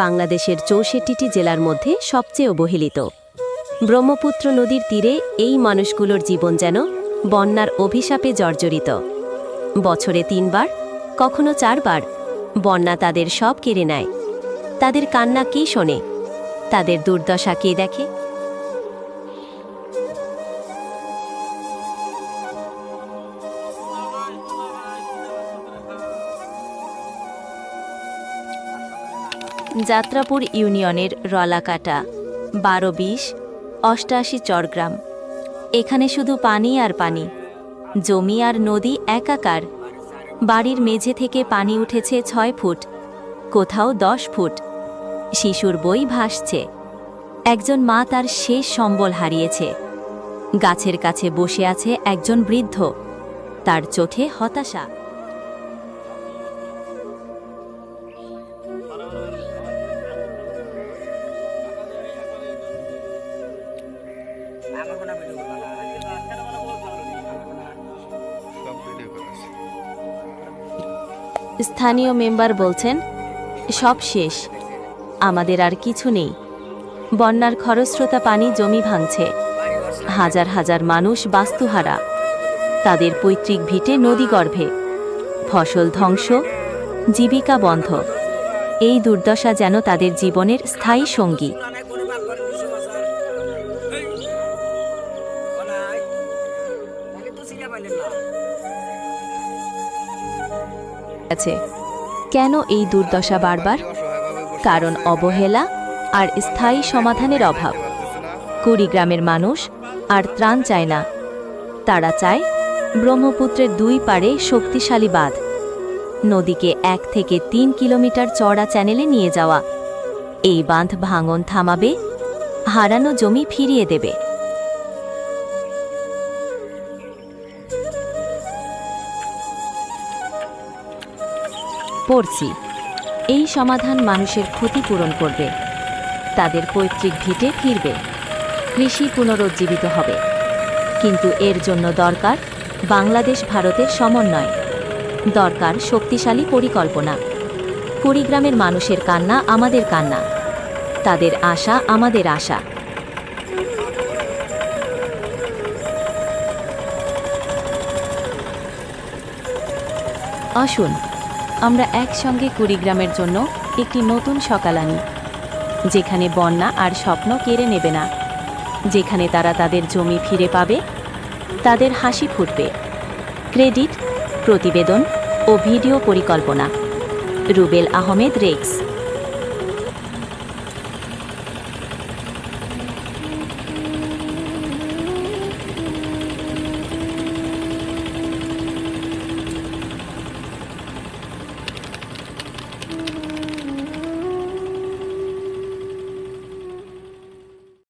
বাংলাদেশের ৬৪টি জেলার মধ্যে সবচেয়ে অবহেলিত। ব্রহ্মপুত্র নদীর তীরে এই মানুষগুলোর জীবন যেন বন্যার অভিশাপে জর্জরিত। বছরে ৩ বার, কখনো ৪ বার বন্যা তাদের সব কেড়ে নেয়। তাদের কান্না কে শোনে? তাদের দুর্দশা কে দেখে? যাত্রাপুর ইউনিয়নের রলাকাটা ১২-২০-৮৮ চরগ্রাম। এখানে শুধু পানি আর পানি, জমি আর নদী একাকার। বাড়ির মেঝে থেকে পানি উঠেছে ৬ ফুট, কোথাও ১০ ফুট। শিশুর বই ভাসছে। একজন মা তার শেষ সম্বল হারিয়েছে। গাছের কাছে বসে আছে একজন বৃদ্ধ, তার চোখে হতাশা। স্থানীয় মেম্বার বলছেন, সব শেষ, আমাদের আর কিছু নেই। বন্যার খরস্রোতা পানি জমি ভাঙছে। হাজার হাজার মানুষ বাস্তুহারা। তাদের পৈতৃক ভিটে নদীগর্ভে। ফসল ধ্বংস, জীবিকা বন্ধ। এই দুর্দশা যেন তাদের জীবনের স্থায়ী সঙ্গী। কেন এই দুর্দশা বারবার? কারণ অবহেলা আর স্থায়ী সমাধানের অভাব। কুড়িগ্রামের মানুষ আর ত্রাণ চায় না, তারা চায় ব্রহ্মপুত্রের ২ পাড়ে শক্তিশালী বাঁধ, নদীকে ১ থেকে ৩ কিলোমিটার চওড়া চ্যানেলে নিয়ে যাওয়া। এই বাঁধ ভাঙন থামাবে, হারানো জমি ফিরিয়ে দেবে। পড়ছি, এই সমাধান মানুষের ক্ষতিপূরণ করবে, তাদের পৈতৃক ভিটে ফিরবে, কৃষি পুনরুজ্জীবিত হবে। কিন্তু এর জন্য দরকার বাংলাদেশ ভারতের সমন্বয়, দরকার শক্তিশালী পরিকল্পনা। কুড়িগ্রামের মানুষের কান্না আমাদের কান্না, তাদের আশা আমাদের আশা। আসুন আমরা একসঙ্গে কুড়িগ্রামের জন্য একটি নতুন সকাল আনি, যেখানে বন্যা আর স্বপ্ন কেড়ে নেবে না, যেখানে তারা তাদের জমি ফিরে পাবে, তাদের হাসি ফুটবে। ক্রেডিট, প্রতিবেদন ও ভিডিও পরিকল্পনা রুবেল আহমেদ রেক্স।